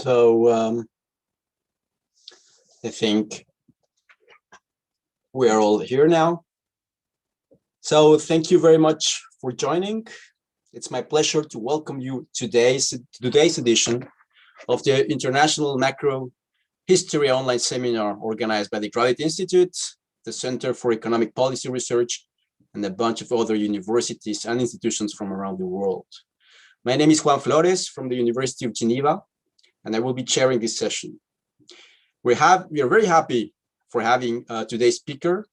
So I think we are all here now. So thank you very much for joining. It's my pleasure to welcome you to today's edition of the International Macro History Online Seminar organized by the Graduate Institute, the Center for Economic Policy Research, and a bunch of other universities and institutions from around the world. My name is Juan Flores from the University of Geneva, and I will be chairing this session. We are very happy for having today's speaker,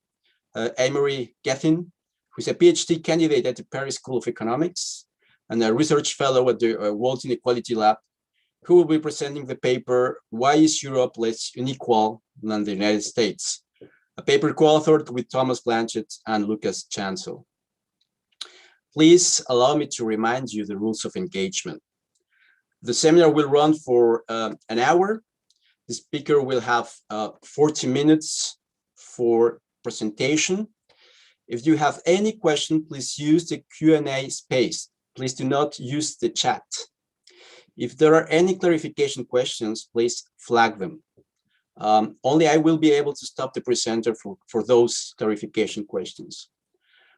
Amory Gethin, who is a PhD candidate at the Paris School of Economics and a research fellow at the World Inequality Lab, who will be presenting the paper, Why is Europe Less Unequal Than the United States? A paper co-authored with Thomas Blanchett and Lucas Chancel. Please allow me to remind you the rules of engagement. The seminar will run for an hour. The speaker will have 40 minutes for presentation. If you have any question, please use the Q&A space. Please do not use the chat. If there are any clarification questions, please flag them. Only I will be able to stop the presenter for those clarification questions.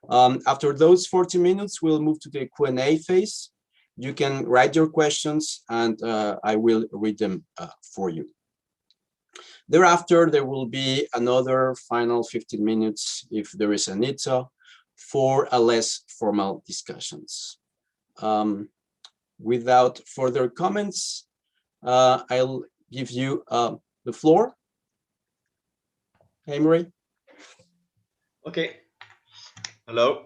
After those 40 minutes, we'll move to the Q&A phase. You can write your questions and I will read them for you. Thereafter, there will be another final 15 minutes, if there is a need to, for a less formal discussions. Without further comments, I'll give you the floor. Amory. Okay. Hello.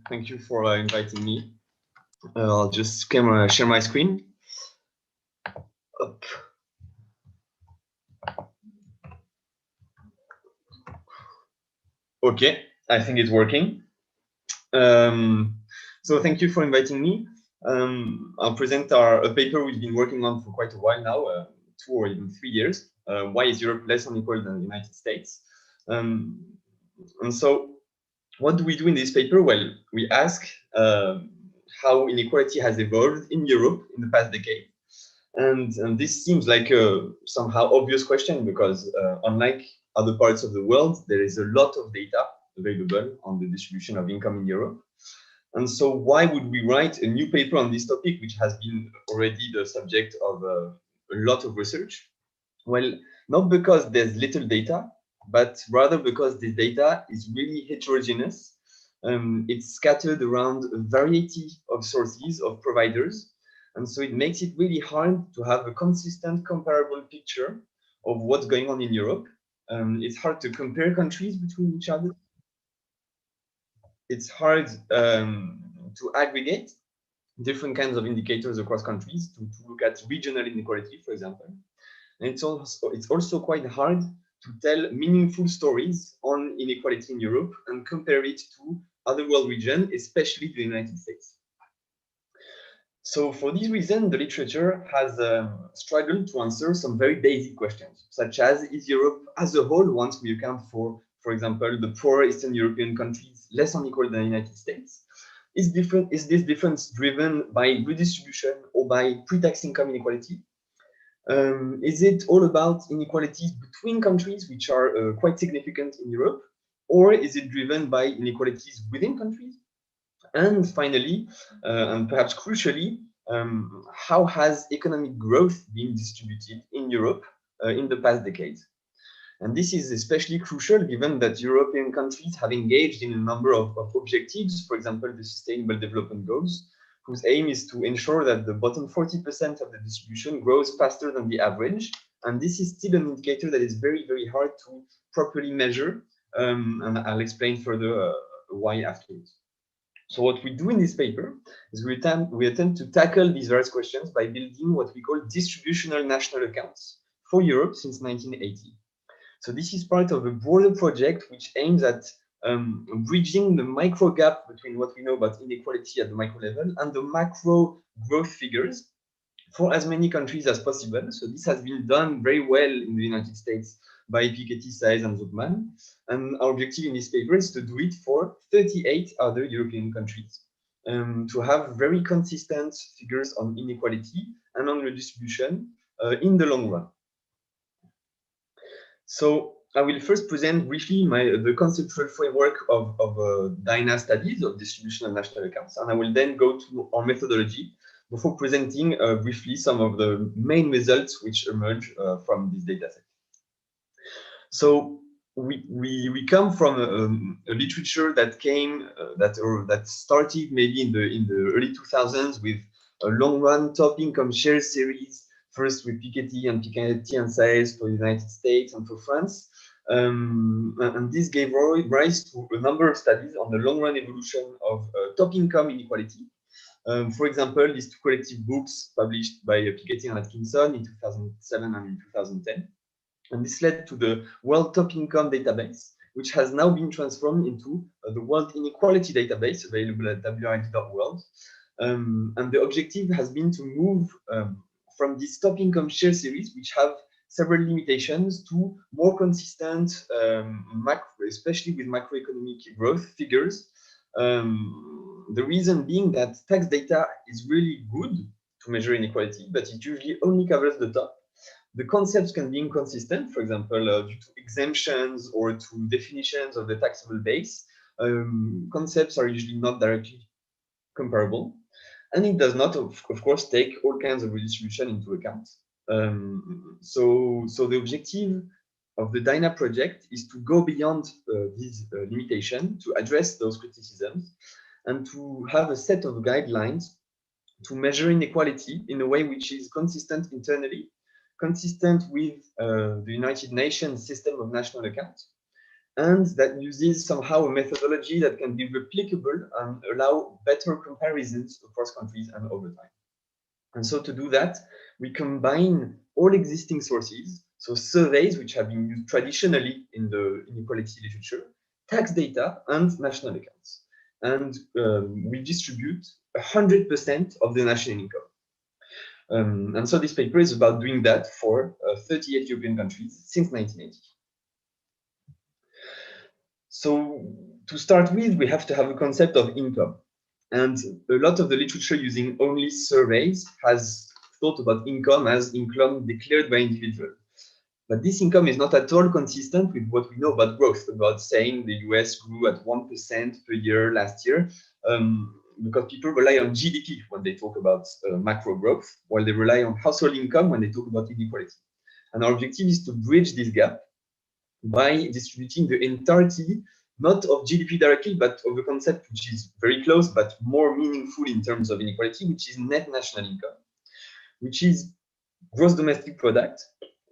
Thank you for inviting me. I'll just share my screen. Up. Okay, I think it's working. So thank you for inviting me. I'll present a paper we've been working on for quite a while now, 2 or even 3 years. Why is Europe less unequal than the United States? And so what do we do in this paper? Well, we ask how inequality has evolved in Europe in the past decade. And this seems like a somehow obvious question because unlike other parts of the world, there is a lot of data available on the distribution of income in Europe. And so why would we write a new paper on this topic, which has been already the subject of a lot of research? Well, not because there's little data, but rather because this data is really heterogeneous. It's scattered around a variety of sources, of providers. And so it makes it really hard to have a consistent, comparable picture of what's going on in Europe. It's hard to compare countries between each other. It's hard to aggregate different kinds of indicators across countries to look at regional inequality, for example. And it's also quite hard to tell meaningful stories on inequality in Europe and compare it to other world regions, especially the United States. So for this reason, the literature has struggled to answer some very basic questions, such as, is Europe as a whole, once we account for example, the poor Eastern European countries less unequal than the United States? Is this difference driven by redistribution or by pre-tax income inequality? Is it all about inequalities between countries, which are quite significant in Europe? Or is it driven by inequalities within countries? And finally, and perhaps crucially, how has economic growth been distributed in Europe in the past decades? And this is especially crucial given that European countries have engaged in a number of objectives, for example, the Sustainable Development Goals, whose aim is to ensure that the bottom 40% of the distribution grows faster than the average. And this is still an indicator that is very, very hard to properly measure. And I'll explain further why afterwards. So what we do in this paper is we attempt to tackle these various questions by building what we call distributional national accounts for Europe since 1980. So this is part of a broader project which aims at bridging the micro gap between what we know about inequality at the micro level and the macro growth figures for as many countries as possible. So this has been done very well in the United States by Piketty, Saez, and Zuckman. And our objective in this paper is to do it for 38 other European countries, to have very consistent figures on inequality and on redistribution in the long run. So I will first present briefly the conceptual framework of DINA studies of distribution of national accounts, and I will then go to our methodology before presenting briefly some of the main results which emerge from this dataset. So we come from a literature that came that started maybe in the early 2000s with a long run top income share series, first with Piketty and Saez for the United States and for France. And this gave rise to a number of studies on the long run evolution of top income inequality. For example, these two collective books published by Piketty and Atkinson in 2007 and in 2010. And this led to the World Top Income Database, which has now been transformed into the World Inequality Database, available at wid.world. And the objective has been to move from this top income share series, which have several limitations, to more consistent, especially with macroeconomic growth figures. The reason being that tax data is really good to measure inequality, but it usually only covers the top. The concepts can be inconsistent, for example, due to exemptions or to definitions of the taxable base. Concepts are usually not directly comparable. And it does not, of course, take all kinds of redistribution into account. So the objective of the DINA project is to go beyond these limitations, to address those criticisms, and to have a set of guidelines to measure inequality in a way which is consistent internally, consistent with the United Nations system of national accounts, and that uses somehow a methodology that can be replicable and allow better comparisons across countries and over time. And so to do that, we combine all existing sources, so surveys which have been used traditionally in the inequality literature, tax data, and national accounts. And we distribute 100% of the national income. And so this paper is about doing that for 38 European countries since 1980. So to start with, we have to have a concept of income. And a lot of the literature using only surveys has thought about income as income declared by individual. But this income is not at all consistent with what we know about growth, about saying the US grew at 1% per year last year. Because people rely on GDP when they talk about macro growth, while they rely on household income when they talk about inequality. And our objective is to bridge this gap by distributing the entirety, not of GDP directly, but of a concept which is very close, but more meaningful in terms of inequality, which is net national income, which is gross domestic product,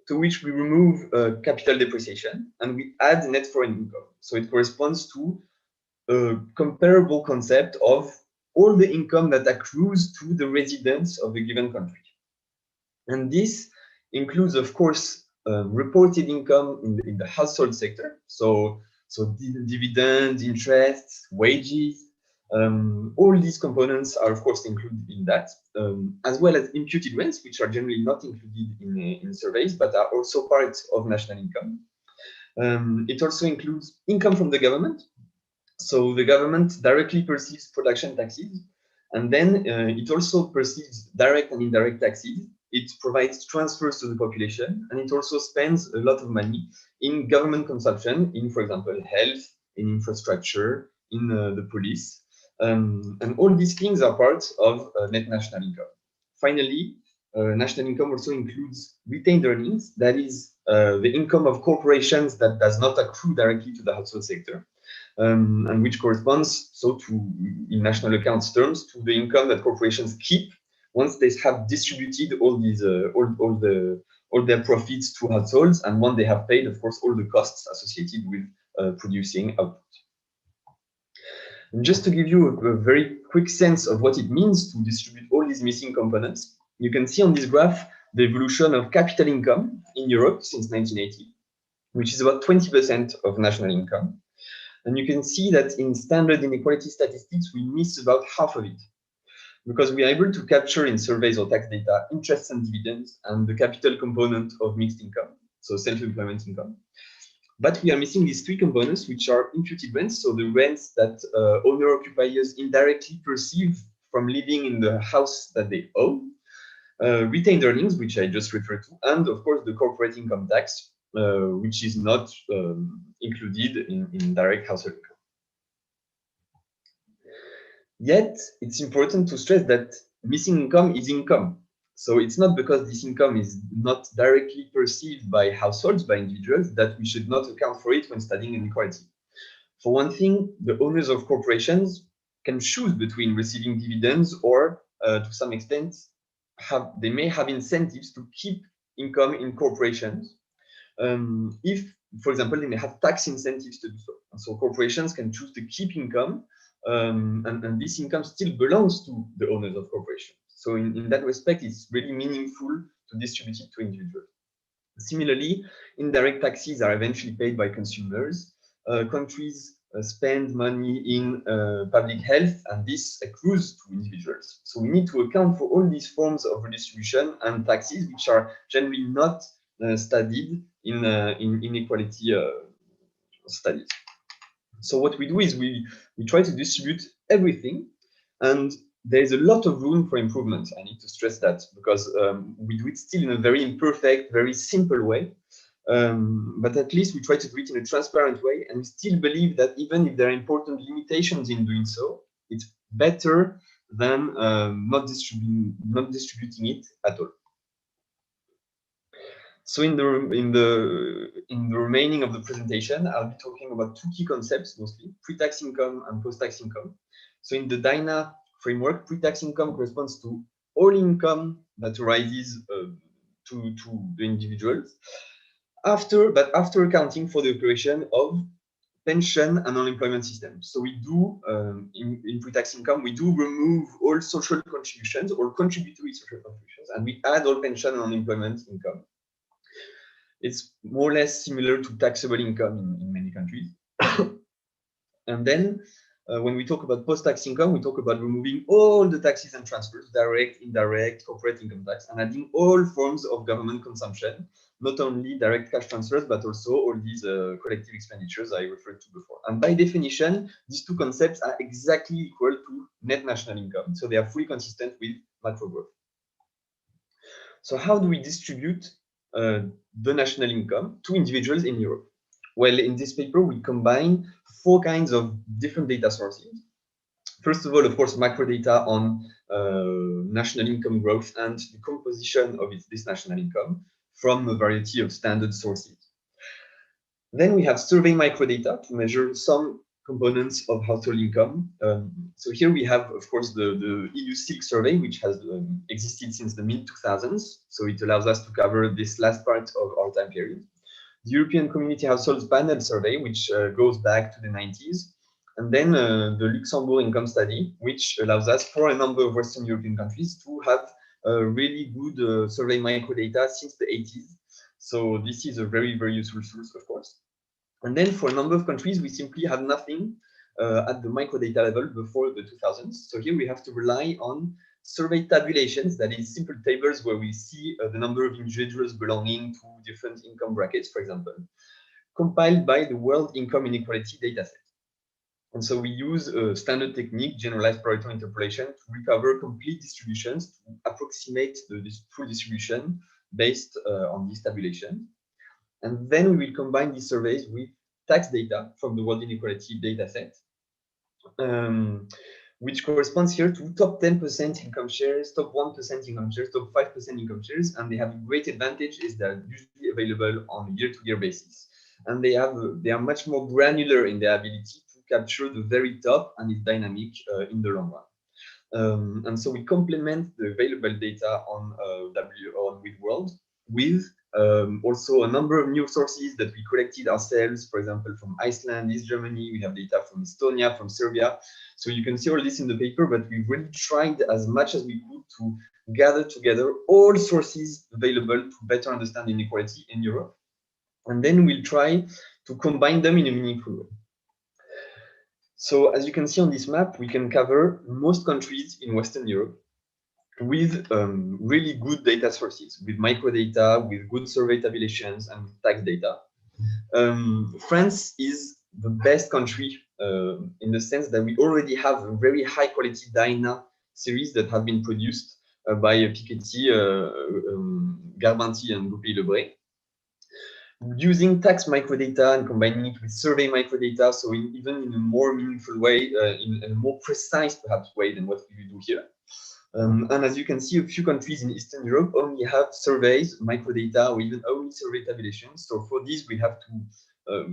to which we remove capital depreciation, and we add net foreign income. So it corresponds to a comparable concept of all the income that accrues to the residents of a given country. And this includes, of course, reported income in the household sector. So dividends, interests, wages, all these components are, of course, included in that, as well as imputed rents, which are generally not included in surveys, but are also part of national income. It also includes income from the government. So the government directly perceives production taxes, and then it also perceives direct and indirect taxes. It provides transfers to the population, and it also spends a lot of money in government consumption, in, for example, health, in infrastructure, in the police. And all these things are part of net national income. Finally, national income also includes retained earnings, that is the income of corporations that does not accrue directly to the household sector. And which corresponds, so to, in national accounts terms, to the income that corporations keep once they have distributed all these all their profits to households, and once they have paid, of course, all the costs associated with producing output. And just to give you a very quick sense of what it means to distribute all these missing components, you can see on this graph the evolution of capital income in Europe since 1980, which is about 20% of national income. And you can see that in standard inequality statistics, we miss about half of it, because we are able to capture in surveys or tax data interests and dividends and the capital component of mixed income, so self-employment income. But we are missing these three components, which are imputed rents, so the rents that owner-occupiers indirectly perceive from living in the house that they own, retained earnings, which I just referred to, and of course the corporate income tax, which is not included in direct household income. Yet, it's important to stress that missing income is income. So it's not because this income is not directly perceived by households, by individuals, that we should not account for it when studying inequality. For one thing, the owners of corporations can choose between receiving dividends or, to some extent, they may have incentives to keep income in corporations. If, for example, they may have tax incentives to do so. And so corporations can choose to keep income, and this income still belongs to the owners of corporations. So in that respect, it's really meaningful to distribute it to individuals. Similarly, indirect taxes are eventually paid by consumers. Countries spend money in public health, and this accrues to individuals. So we need to account for all these forms of redistribution and taxes, which are generally not studied in inequality studies. So what we do is we try to distribute everything, and there's a lot of room for improvement. I need to stress that, because we do it still in a very imperfect, very simple way. But at least we try to do it in a transparent way, and we still believe that even if there are important limitations in doing so, it's better than not distributing it at all. So in the remaining of the presentation, I'll be talking about two key concepts mostly: pre-tax income and post-tax income. So in the DINA framework, pre-tax income corresponds to all income that arises to the individuals after accounting for the operation of pension and unemployment system. So we do in pre-tax income, we do remove all social contributions or contributory social contributions, and we add all pension and unemployment income. It's more or less similar to taxable income in many countries. And then when we talk about post-tax income, we talk about removing all the taxes and transfers, direct, indirect, corporate income tax, and adding all forms of government consumption, not only direct cash transfers, but also all these collective expenditures I referred to before. And by definition, these two concepts are exactly equal to net national income. So they are fully consistent with macro growth. So how do we distribute the national income to individuals in Europe? Well, in this paper, we combine 4 kinds of different data sources. First of all, of course, macro data on national income growth and the composition of this national income from a variety of standard sources. Then we have survey microdata to measure some components of household income. So here we have, of course, the EU SILK survey, which has existed since the mid-2000s. So it allows us to cover this last part of our time period. The European Community Households Panel survey, which goes back to the 90s. And then the Luxembourg income study, which allows us for a number of Western European countries to have really good survey microdata since the 80s. So this is a very, very useful source, of course. And then for a number of countries, we simply have nothing at the microdata level before the 2000s. So here we have to rely on survey tabulations, that is simple tables where we see the number of individuals belonging to different income brackets, for example, compiled by the World Income Inequality dataset. And so we use a standard technique, generalized Pareto interpolation, to recover complete distributions to approximate the full distribution based on this tabulation. And then we will combine these surveys with tax data from the World Inequality dataset, which corresponds here to top 10% income shares, top 1% income shares, top 5% income shares, and they have a great advantage is they're usually available on a year-to-year basis. And they are much more granular in their ability to capture the very top, and it's dynamic in the long run. And so we complement the available data on with World with also a number of new sources that we collected ourselves, for example, from Iceland, East Germany, we have data from Estonia, from Serbia. So you can see all this in the paper, but we really tried as much as we could to gather together all sources available to better understand inequality in Europe. And then we'll try to combine them in a meaningful way. So as you can see on this map, we can cover most countries in Western Europe with really good data sources, with microdata, with good survey tabulations, and with tax data. France is the best country in the sense that we already have a very high quality DINA series that have been produced by Piketty, Garbanti, and Goupil-Lebré. Using tax microdata and combining it with survey microdata, so even in a more meaningful way, in a more precise perhaps way than what we do here. And as you can see, a few countries in Eastern Europe only have surveys, microdata, or even only survey tabulations. So for these, we have to,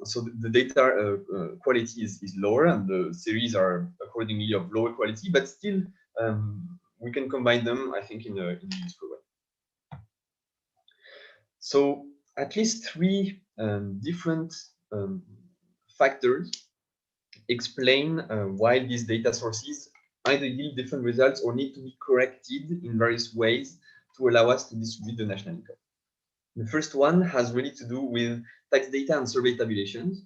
so the data quality is lower, and the series are accordingly of lower quality, but still we can combine them, I think, in a useful way. So at least three different factors explain why these data sources either yield different results or need to be corrected in various ways to allow us to distribute the national income. The first one has really to do with tax data and survey tabulations,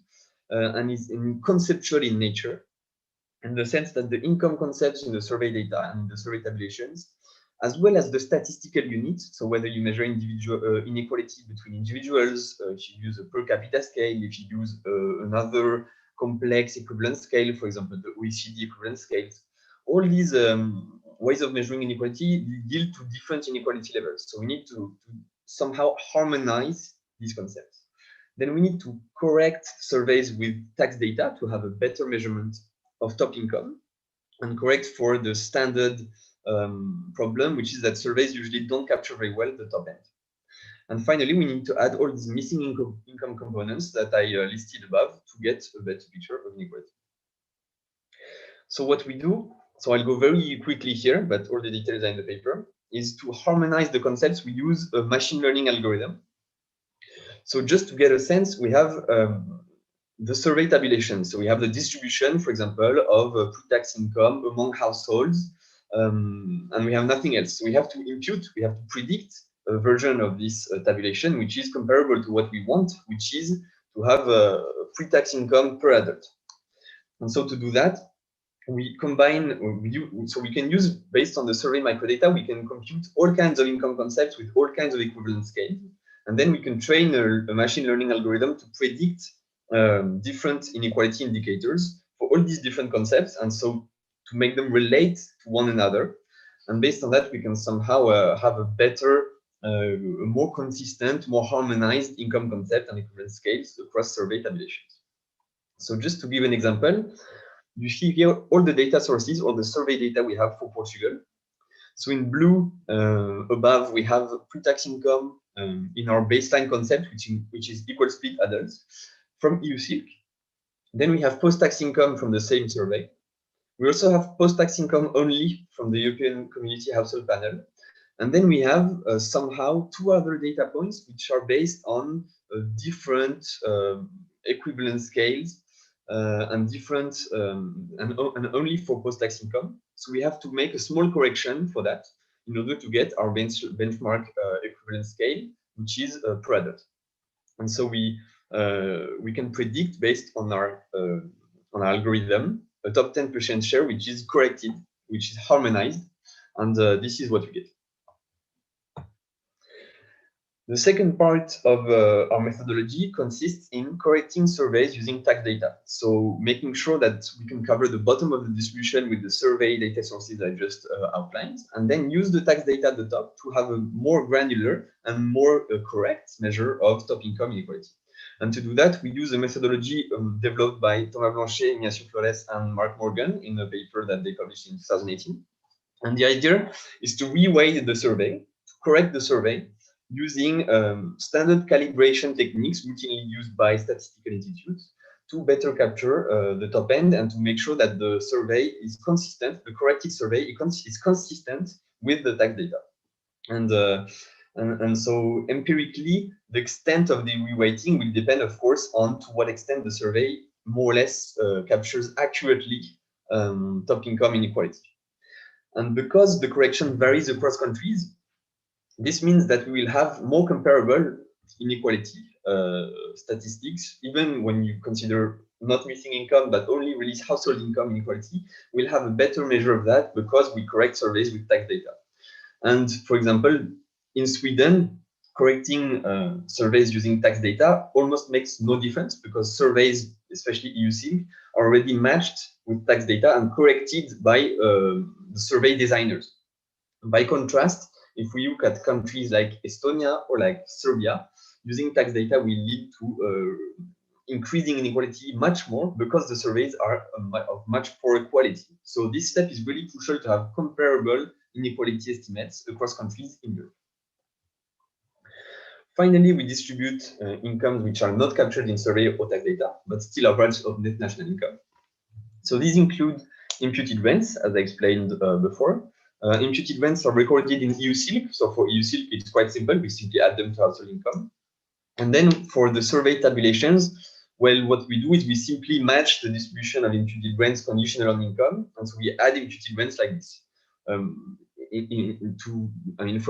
and is conceptual in nature, in the sense that the income concepts in the survey data and in the survey tabulations, as well as the statistical units, so whether you measure individual inequality between individuals, if you use a per capita scale, if you use another complex equivalence scale, for example, the OECD equivalence scales, all these ways of measuring inequality yield to different inequality levels. So we need to somehow harmonize these concepts. Then we need to correct surveys with tax data to have a better measurement of top income, and correct for the standard problem, which is that surveys usually don't capture very well the top end. And finally, we need to add all these missing income components that I listed above to get a better picture of inequality. So what we do, so I'll go very quickly here, but all the details are in the paper, is to harmonize the concepts. We use a machine learning algorithm. So just to get a sense, we have the survey tabulation. So we have the distribution, for example, of pre-tax income among households, and we have nothing else. So we have to impute, we have to predict a version of this tabulation, which is comparable to what we want, which is to have a pre-tax income per adult. And so to do that, we combine, so we can use, based on the survey microdata, we can compute all kinds of income concepts with all kinds of equivalent scales. And then we can train a machine learning algorithm to predict different inequality indicators for all these different concepts, and so to make them relate to one another. And based on that, we can somehow have a better, a more consistent, more harmonized income concept and equivalent scales across survey tabulations. So just to give an example, you see here all the data sources, all the survey data we have for Portugal. So in blue above, we have pre-tax income in our baseline concept, which is equal split adults from EU-SILC. Then we have post-tax income from the same survey. We also have post-tax income only from the European Community Household Panel. And then we have somehow two other data points which are based on different equivalent scales and different and only for post-tax income. So we have to make a small correction for that in order to get our benchmark equivalent scale, which is per adult. And so we can predict based on our algorithm a top 10% share, which is corrected, which is harmonized, and this is what we get. The second part of our methodology consists in correcting surveys using tax data. So making sure that we can cover the bottom of the distribution with the survey data sources I just outlined, and then use the tax data at the top to have a more granular and more correct measure of top income inequality. And to do that, we use a methodology developed by Thomas Blanchet, Ignacio Flores, and Mark Morgan in a paper that they published in 2018. And the idea is to reweight the survey, to correct the survey, using standard calibration techniques routinely used by statistical institutes to better capture the top end and to make sure that the survey is consistent, the corrected survey is consistent with the tax data. And so empirically, the extent of the reweighting will depend, of course, on to what extent the survey more or less captures accurately top income inequality. And because the correction varies across countries, this means that we will have more comparable inequality statistics, even when you consider not missing income, but only release household income inequality, we'll have a better measure of that because we correct surveys with tax data. And for example, in Sweden, correcting surveys using tax data almost makes no difference because surveys, especially EU-SILC, are already matched with tax data and corrected by the survey designers. By contrast, if we look at countries like Estonia or like Serbia, using tax data will lead to increasing inequality much more because the surveys are of much poorer quality. So this step is really crucial to have comparable inequality estimates across countries in Europe. Finally, we distribute incomes which are not captured in survey or tax data, but still are branch of net national income. So these include imputed rents, as I explained before. Imputed rents are recorded in EU Silk. So for EU Silk, it's quite simple. We simply add them to household income. And then for the survey tabulations, well, what we do is we simply match the distribution of imputed rents conditional on income. And so we add imputed rents like this. For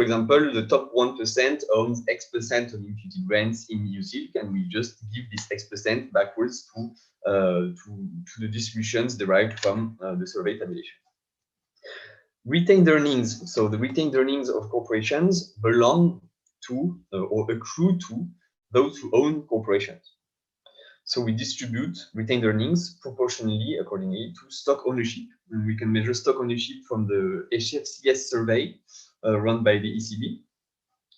example, the top 1% owns X% of imputed rents in EU Silk, and we just give this X% backwards to the distributions derived from the survey tabulation. Retained earnings. So the retained earnings of corporations belong to or accrue to those who own corporations. So we distribute retained earnings proportionally, accordingly, to stock ownership. And we can measure stock ownership from the HFCS survey run by the ECB.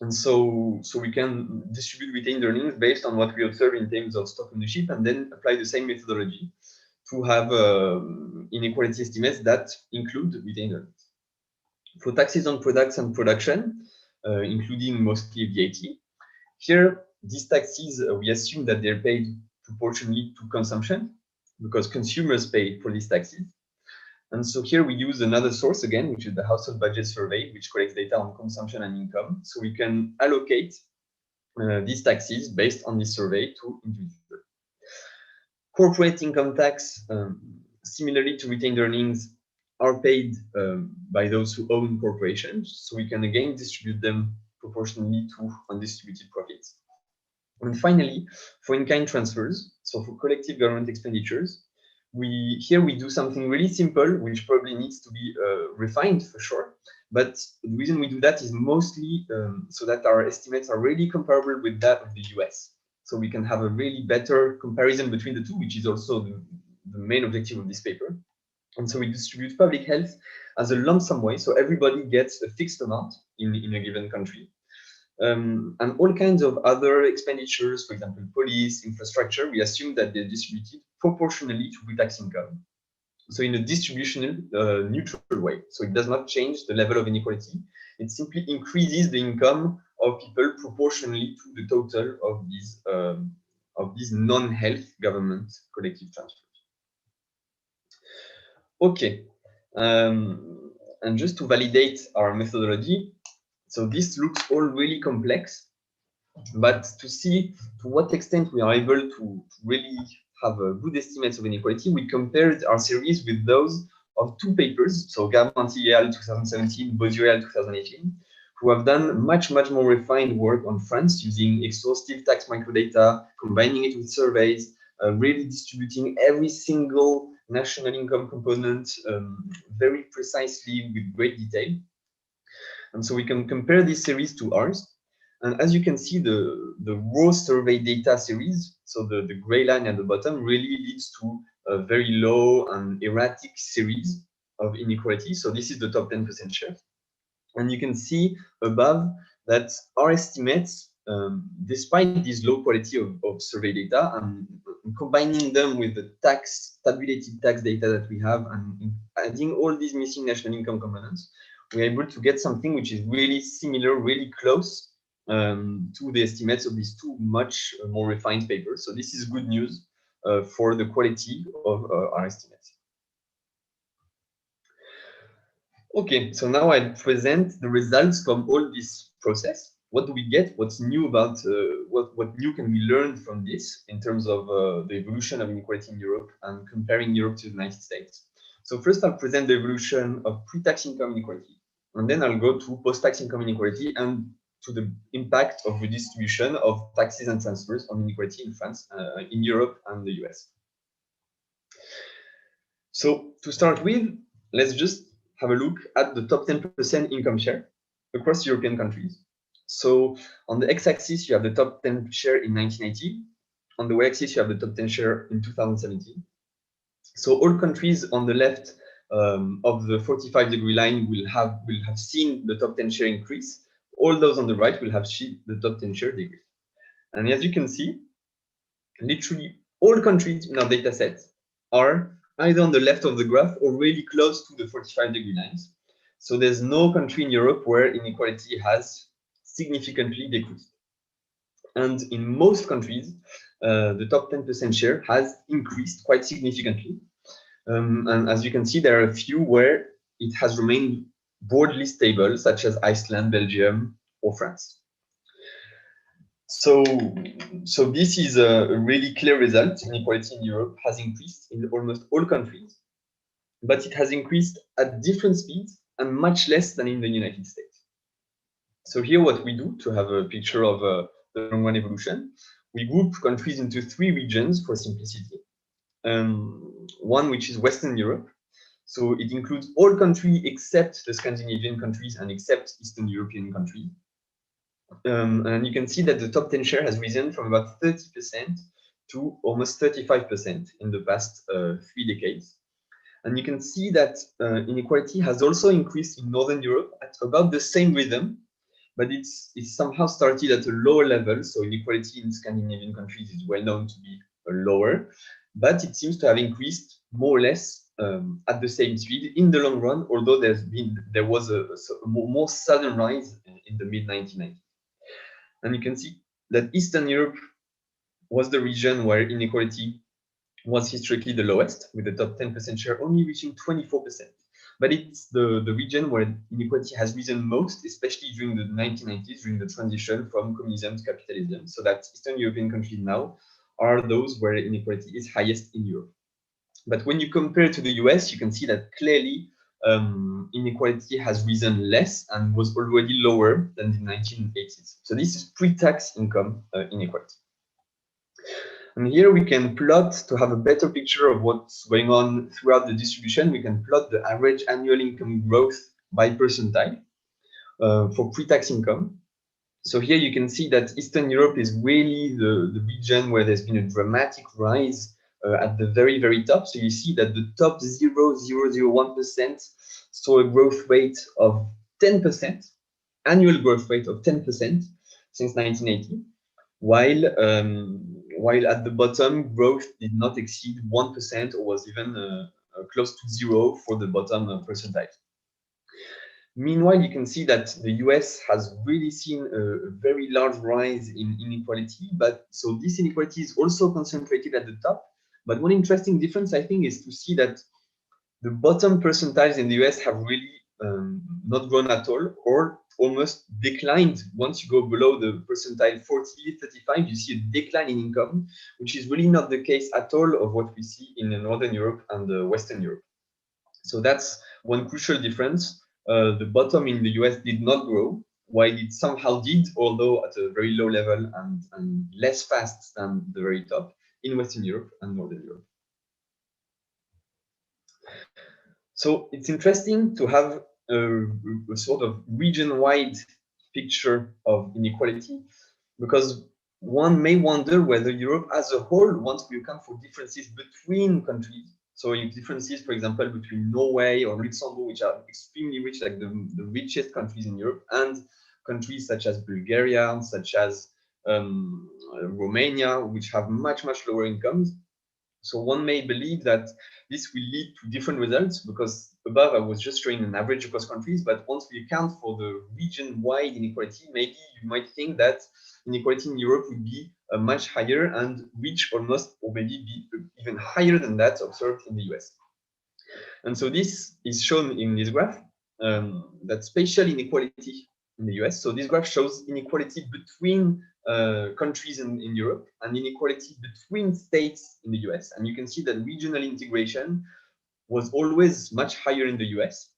And so we can distribute retained earnings based on what we observe in terms of stock ownership, and then apply the same methodology to have inequality estimates that include retained earnings. For taxes on products and production, including mostly VAT, here, these taxes, we assume that they're paid proportionally to consumption, because consumers pay for these taxes. And so here we use another source again, which is the household budget survey, which collects data on consumption and income. So we can allocate these taxes based on this survey to individuals. Corporate income tax, similarly to retained earnings, are paid by those who own corporations. So we can again distribute them proportionally to undistributed profits. And finally, for in-kind transfers, so for collective government expenditures, we do something really simple, which probably needs to be refined for sure. But the reason we do that is mostly so that our estimates are really comparable with that of the US. So we can have a really better comparison between the two, which is also the main objective of this paper. And so we distribute public health as a lump sum way, so everybody gets a fixed amount in a given country. And all kinds of other expenditures, for example, police, infrastructure, we assume that they're distributed proportionally to pre-tax income. So in a distributional neutral way. So it does not change the level of inequality. It simply increases the income of people proportionally to the total of these non-health government collective transfers. Okay. And just to validate our methodology, so this looks all really complex, but to see to what extent we are able to really have a good estimates of inequality, we compared our series with those of two papers, so Garmentil 2017, Bozio 2018, who have done much more refined work on France using exhaustive tax microdata, combining it with surveys, really distributing every single national income component very precisely with great detail. And so we can compare this series to ours. And as you can see, the raw survey data series, so the gray line at the bottom, really leads to a very low and erratic series of inequality. So this is the top 10% share. And you can see above that our estimates, despite this low quality of survey data, and combining them with the tabulated tax data that we have, and adding all these missing national income components, we're able to get something which is really similar, really close to the estimates of these two much more refined papers. So this is good news for the quality of our estimates. Okay, so now I present the results from all this process. What do we get? What's new about what new can we learn from this in terms of the evolution of inequality in Europe and comparing Europe to the United States? So first, I'll present the evolution of pre-tax income inequality, and then I'll go to post-tax income inequality and to the impact of redistribution of taxes and transfers on inequality in France, in Europe, and the US. So to start with, let's just have a look at the top 10% income share across European countries. So on the x-axis, you have the top 10 share in 1980. On the y-axis, you have the top 10 share in 2017. So all countries on the left of the 45-degree line will have seen the top 10 share increase. All those on the right will have seen the top 10 share decrease. And as you can see, literally all countries in our data set are either on the left of the graph or really close to the 45-degree lines. So there's no country in Europe where inequality has significantly decreased. And in most countries, the top 10% share has increased quite significantly. And as you can see, there are a few where it has remained broadly stable, such as Iceland, Belgium, or France. So this is a really clear result. Inequality in Europe has increased in almost all countries, but it has increased at different speeds and much less than in the United States. So here what we do to have a picture of the long run evolution, we group countries into 3 regions for simplicity. One which is Western Europe. So it includes all countries except the Scandinavian countries and except Eastern European countries. And you can see that the top 10 share has risen from about 30% to almost 35% in the past 3 decades. And you can see that inequality has also increased in Northern Europe at about the same rhythm, but it's somehow started at a lower level. So inequality in Scandinavian countries is well known to be lower, but it seems to have increased more or less at the same speed in the long run, although there was a more sudden rise in the mid-1990s. And you can see that Eastern Europe was the region where inequality was historically the lowest, with the top 10% share only reaching 24%. But it's the region where inequality has risen most, especially during the 1990s, during the transition from communism to capitalism. So that Eastern European countries now are those where inequality is highest in Europe. But when you compare to the US, you can see that clearly inequality has risen less and was already lower than the 1980s. So this is pre-tax income inequality. And here we can plot, to have a better picture of what's going on throughout the distribution, we can plot the average annual income growth by percentile for pre-tax income. So here you can see that Eastern Europe is really the region where there's been a dramatic rise at the very, very top. So you see that the top 0.001% saw a growth rate of 10%, annual growth rate of 10% since 1980, while at the bottom, growth did not exceed 1% or was even close to 0 for the bottom percentile. Meanwhile, you can see that the US has really seen a very large rise in inequality, but so this inequality is also concentrated at the top. But one interesting difference, I think, is to see that the bottom percentiles in the US have really not grown at all, or almost declined. Once you go below the percentile 40, 35, you see a decline in income, which is really not the case at all of what we see in Northern Europe and Western Europe. So that's one crucial difference. The bottom in the US did not grow, while it somehow did, although at a very low level and less fast than the very top in Western Europe and Northern Europe. So it's interesting to have a sort of region-wide picture of inequality, because one may wonder whether Europe as a whole, once we account for differences between countries, so if differences, for example, between Norway or Luxembourg, which are extremely rich, like the richest countries in Europe, and countries such as Bulgaria, such as Romania, which have much, much lower incomes. So one may believe that this will lead to different results, because above I was just showing an average across countries, but once we account for the region-wide inequality, maybe you might think that inequality in Europe would be much higher and reach almost, or maybe be even higher than that observed in the US. And so this is shown in this graph, that spatial inequality in the US. So this graph shows inequality between countries in Europe and inequality between states in the US. And you can see that regional integration was always much higher in the US.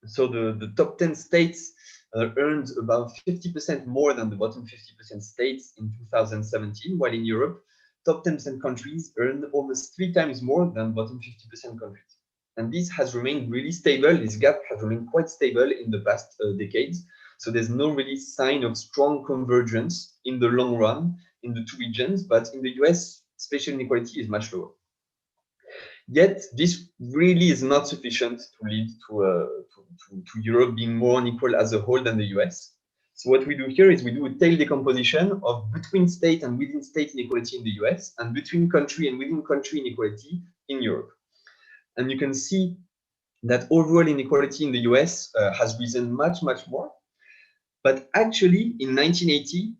So the top 10 states earned about 50% more than the bottom 50% states in 2017, while in Europe, top 10% countries earned almost 3 times more than bottom 50% countries. And this has remained really stable. This gap has remained quite stable in the past decades. So there's no really sign of strong convergence in the long run in the two regions, but in the US, spatial inequality is much lower. Yet this really is not sufficient to lead to Europe being more unequal as a whole than the US. So what we do here is we do a tail decomposition of between state and within state inequality in the US and between country and within country inequality in Europe. And you can see that overall inequality in the US has risen much, much more. But actually, in 1980,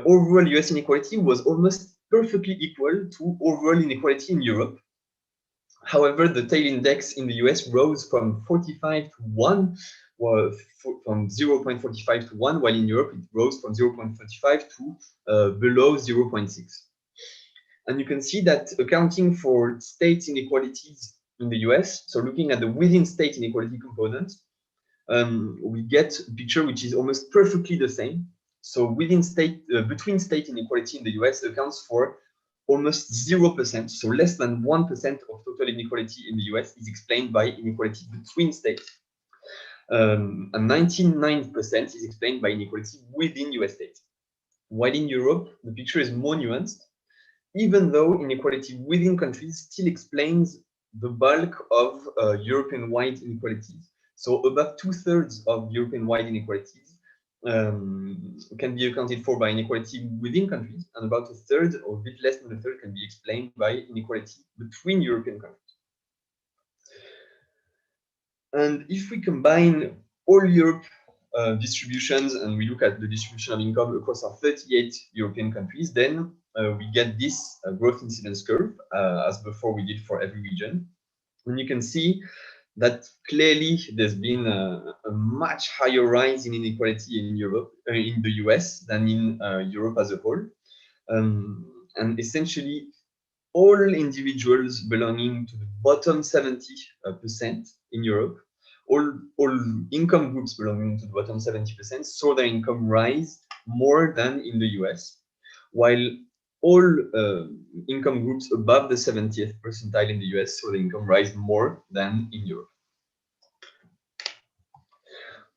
overall US inequality was almost perfectly equal to overall inequality in Europe. However, the tail index in the US rose from 45 to 1, or from 0.45 to 1, while in Europe it rose from 0.45 to below 0.6. And you can see that accounting for state inequalities in the US, so looking at the within state inequality component, we get a picture which is almost perfectly the same. So within state, between state inequality in the US accounts for almost 0%, so less than 1% of total inequality in the US is explained by inequality between states. And 99% is explained by inequality within US states. While in Europe, the picture is more nuanced, even though inequality within countries still explains the bulk of European-wide inequalities. So about 2/3 of European-wide inequalities can be accounted for by inequality within countries, and about 1/3, or a bit less than 1/3, can be explained by inequality between European countries. And if we combine all Europe distributions and we look at the distribution of income across our 38 European countries, then we get this growth incidence curve as before we did for every region. And you can see that clearly there's been a much higher rise in inequality in Europe, in the US, than in Europe as a whole. And essentially, all individuals belonging to the bottom 70% in Europe, all income groups belonging to the bottom 70% saw their income rise more than in the US, while all income groups above the 70th percentile in the US saw the income rise more than in Europe.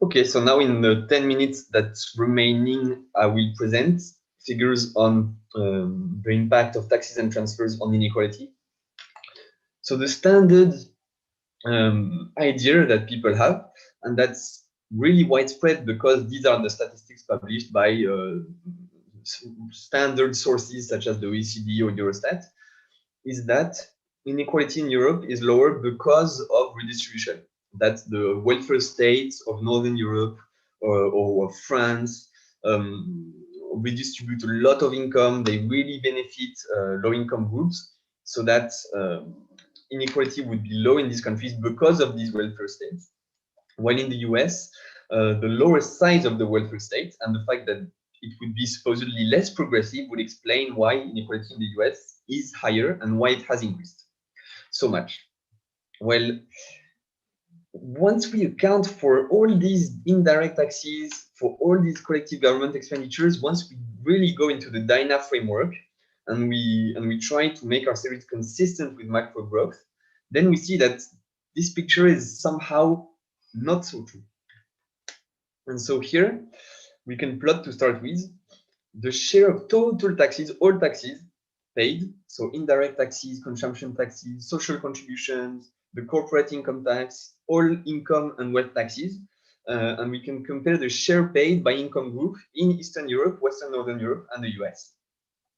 Okay, so now in the 10 minutes that's remaining, I will present figures on the impact of taxes and transfers on inequality. So the standard idea that people have, and that's really widespread because these are the statistics published by standard sources such as the OECD or Eurostat, is that inequality in Europe is lower because of redistribution. That the welfare states of Northern Europe or France redistribute a lot of income. They really benefit low-income groups, so that inequality would be low in these countries because of these welfare states. While in the US, the lower size of the welfare state and the fact that it would be supposedly less progressive would explain why inequality in the US is higher and why it has increased so much. Well, once we account for all these indirect taxes, for all these collective government expenditures, once we really go into the DINA framework and we try to make our series consistent with macro growth, then we see that this picture is somehow not so true. And so here we can plot, to start with, the share of total taxes, all taxes paid, so indirect taxes, consumption taxes, social contributions, the corporate income tax, all income and wealth taxes, and we can compare the share paid by income group in Eastern Europe, Western Northern Europe, and the US.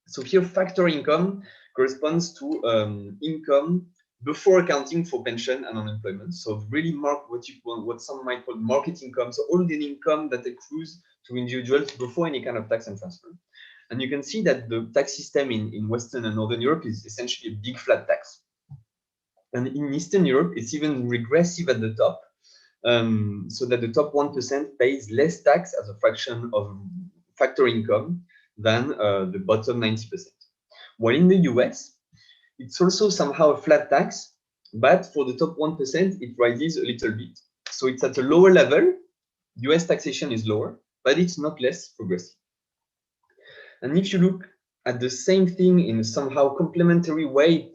So here, factor income corresponds to income before accounting for pension and unemployment. So really what some might call market income. So all the income that accrues to individuals before any kind of tax and transfer. And you can see that the tax system in Western and Northern Europe is essentially a big flat tax. And in Eastern Europe, it's even regressive at the top, so that the top 1% pays less tax as a fraction of factor income than the bottom 90%. While in the US, it's also somehow a flat tax, but for the top 1%, it rises a little bit. So it's at a lower level. US taxation is lower, but it's not less progressive. And if you look at the same thing in a somehow complementary way,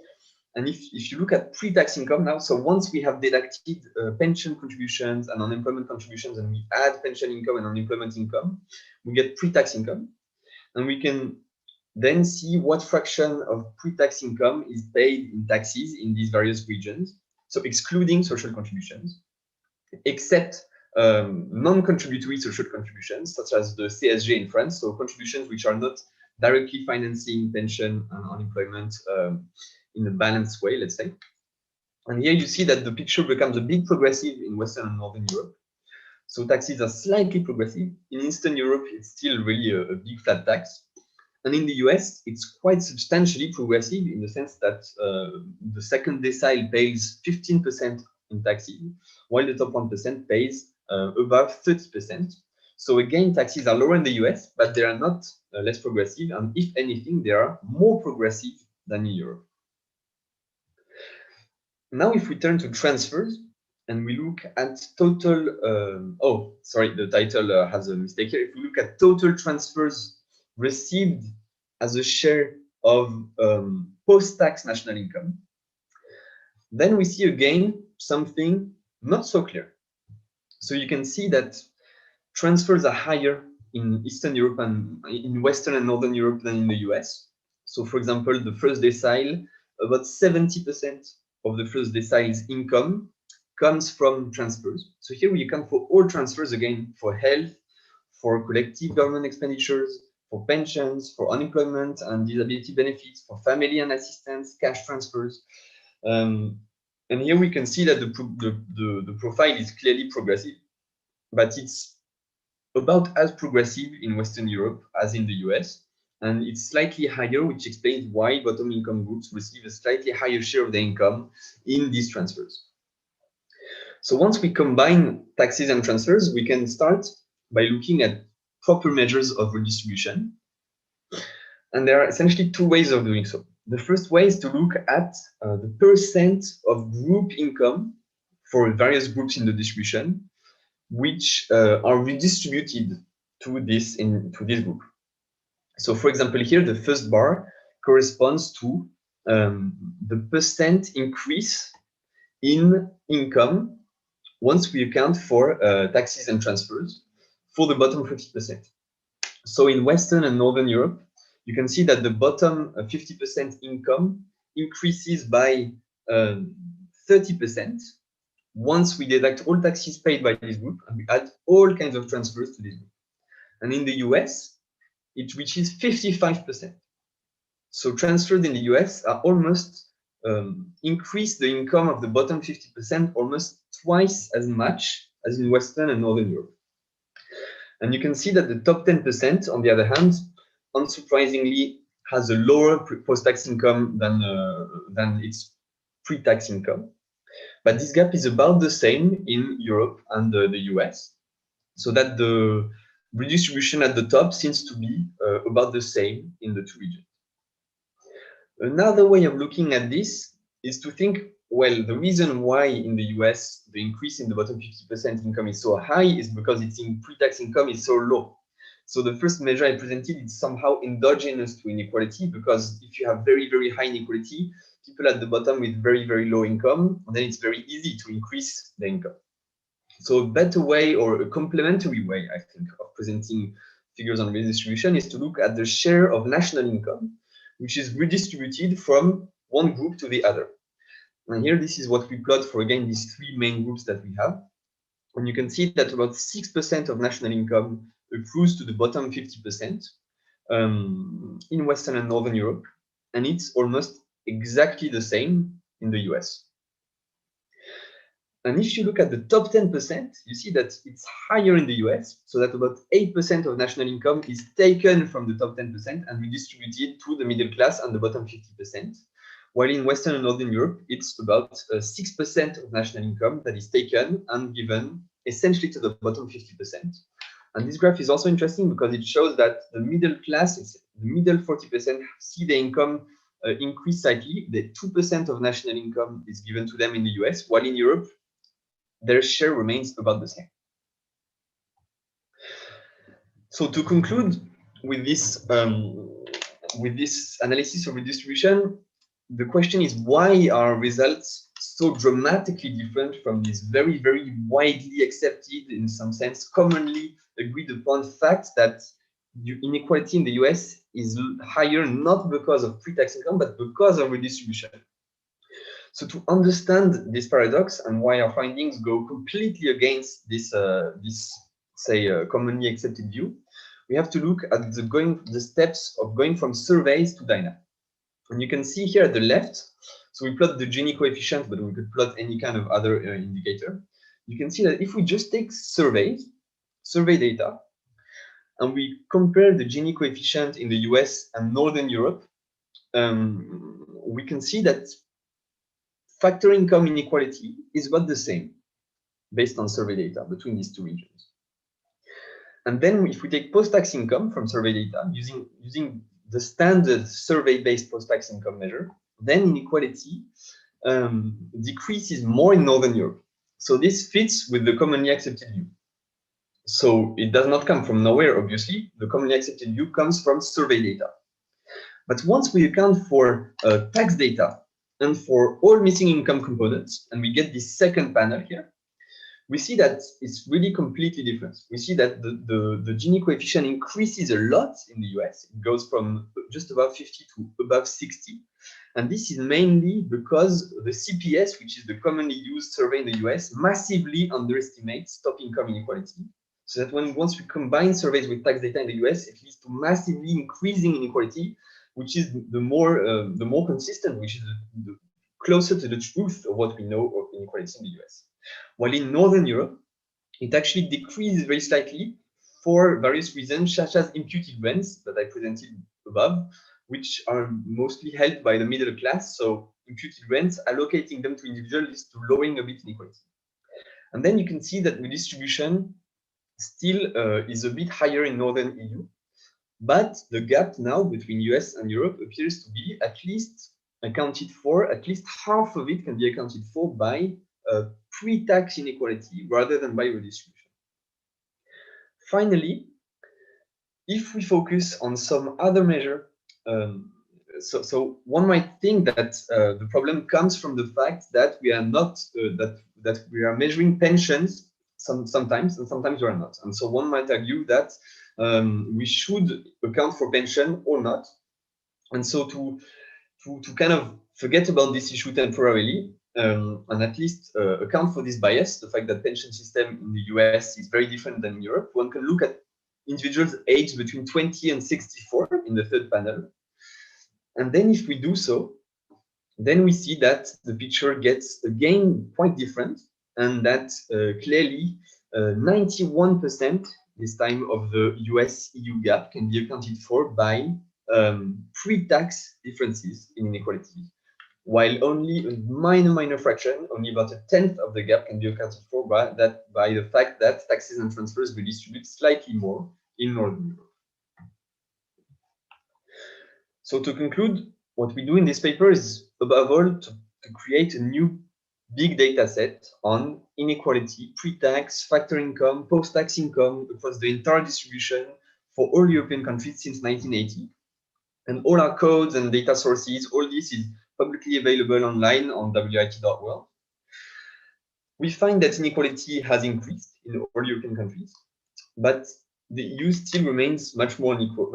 and if you look at pre-tax income now, so once we have deducted pension contributions and unemployment contributions, and we add pension income and unemployment income, we get pre-tax income. And we can then see what fraction of pre-tax income is paid in taxes in these various regions. So excluding social contributions, except non-contributory social contributions, such as the CSG in France, so contributions which are not directly financing pension and unemployment in a balanced way, let's say. And here you see that the picture becomes a bit progressive in Western and Northern Europe. So taxes are slightly progressive. In Eastern Europe, it's still really a big flat tax. And in the US, it's quite substantially progressive in the sense that the second decile pays 15% in taxes, while the top 1% pays above 30%. So again, taxes are lower in the US, but they are not less progressive. And if anything, they are more progressive than in Europe. Now, if we turn to transfers and we look at total, oh, sorry, the title has a mistake here. If we look at total transfers received as a share of post-tax national income, then we see again something not so clear. So you can see that transfers are higher in Eastern Europe and in Western and Northern Europe than in the US. So for example, the first decile, about 70% of the first decile's income comes from transfers. So here we account for all transfers again, for health, for collective government expenditures, for pensions, for unemployment and disability benefits, for family and assistance, cash transfers. And here we can see that the profile is clearly progressive, but it's about as progressive in Western Europe as in the US. And it's slightly higher, which explains why bottom income groups receive a slightly higher share of their income in these transfers. So once we combine taxes and transfers, we can start by looking at proper measures of redistribution. And there are essentially two ways of doing so. The first way is to look at the percent of group income for various groups in the distribution, which are redistributed to this group. So for example, here, the first bar corresponds to the percent increase in income once we account for taxes and transfers for the bottom 50%. So in Western and Northern Europe, you can see that the bottom 50% income increases by 30% once we deduct all taxes paid by this group and we add all kinds of transfers to this group. And in the US, it reaches 55%. So transfers in the US are almost increase the income of the bottom 50% almost twice as much as in Western and Northern Europe. And you can see that the top 10%, on the other hand, unsurprisingly, has a lower post-tax income than its pre-tax income. But this gap is about the same in Europe and the US, so that the redistribution at the top seems to be about the same in the two regions. Another way of looking at this is to think, well, the reason why in the US the increase in the bottom 50% income is so high is because its pre-tax income is so low. So the first measure I presented is somehow endogenous to inequality, because if you have very, very high inequality, people at the bottom with very, very low income, then it's very easy to increase the income. So a better way, or a complementary way, I think, of presenting figures on redistribution is to look at the share of national income, which is redistributed from one group to the other. And here, this is what we plot for, again, these three main groups that we have. And you can see that about 6% of national income accrues to the bottom 50% in Western and Northern Europe. And it's almost exactly the same in the US. And if you look at the top 10%, you see that it's higher in the US, so that about 8% of national income is taken from the top 10% and redistributed to the middle class and the bottom 50%. While in Western and Northern Europe, it's about 6% of national income that is taken and given essentially to the bottom 50%. And this graph is also interesting because it shows that the middle class, the middle 40%, see the income increase slightly. The 2% of national income is given to them in the US, while in Europe, their share remains about the same. So to conclude with this analysis of redistribution, the question is, why are results so dramatically different from this very, very widely accepted, in some sense, commonly agreed upon fact that inequality in the US is higher not because of pre-tax income, but because of redistribution. So to understand this paradox and why our findings go completely against this, commonly accepted view, we have to look at the steps of going from surveys to dynamic. And you can see here at the left, so we plot the Gini coefficient, but we could plot any kind of other indicator. You can see that if we just take survey data, and we compare the Gini coefficient in the US and Northern Europe, we can see that factor income inequality is about the same based on survey data between these two regions. And then if we take post-tax income from survey data using the standard survey-based post-tax income measure, then inequality decreases more in Northern Europe. So this fits with the commonly accepted view. So it does not come from nowhere, obviously. The commonly accepted view comes from survey data. But once we account for tax data and for all missing income components, and we get this second panel here, we see that it's really completely different. We see that the Gini coefficient increases a lot in the US. It goes from just above 50 to above 60. And this is mainly because the CPS, which is the commonly used survey in the US, massively underestimates top income inequality. So that once we combine surveys with tax data in the US, it leads to massively increasing inequality, which is the more consistent, which is the closer to the truth of what we know of inequality in the US. While in Northern Europe, it actually decreases very slightly for various reasons, such as imputed rents that I presented above, which are mostly held by the middle class. So imputed rents, allocating them to individuals leads to lowering a bit inequality. And then you can see that redistribution still is a bit higher in Northern EU, but the gap now between US and Europe appears to be at least accounted for, at least half of it can be accounted for by pre-tax inequality rather than by redistribution. Finally, if we focus on some other measure, so one might think that the problem comes from the fact that we are not that we are measuring pensions sometimes, and sometimes we are not. And so one might argue that we should account for pension or not. And so to kind of forget about this issue temporarily, and at least account for this bias, the fact that pension system in the US is very different than in Europe, one can look at individuals aged between 20 and 64 in the third panel. And then if we do so, then we see that the picture gets again quite different, and that clearly 91% this time of the US-EU gap can be accounted for by pre-tax differences in inequality, while only a minor fraction, only about a tenth of the gap, can be accounted for by the fact that taxes and transfers redistribute slightly more in Northern Europe. So to conclude, what we do in this paper is, above all, to create a new big data set on inequality, pre-tax, factor income, post-tax income across the entire distribution for all European countries since 1980. And all our codes and data sources, all this is publicly available online on wit.world. We find that inequality has increased in all European countries, but the EU still remains much more equal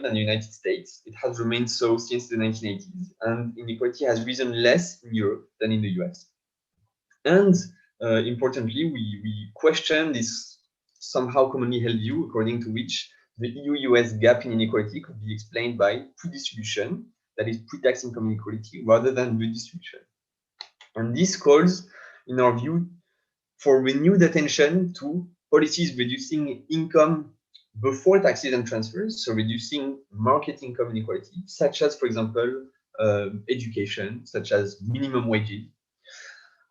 than the United States. It has remained so since the 1980s, and inequality has risen less in Europe than in the US. And importantly, we question this somehow commonly held view according to which the EU-US gap in inequality could be explained by pre-distribution, that is pre-tax income inequality, rather than redistribution. And this calls, in our view, for renewed attention to policies reducing income before taxes and transfers, so reducing market income inequality, such as, for example, education, such as minimum wages.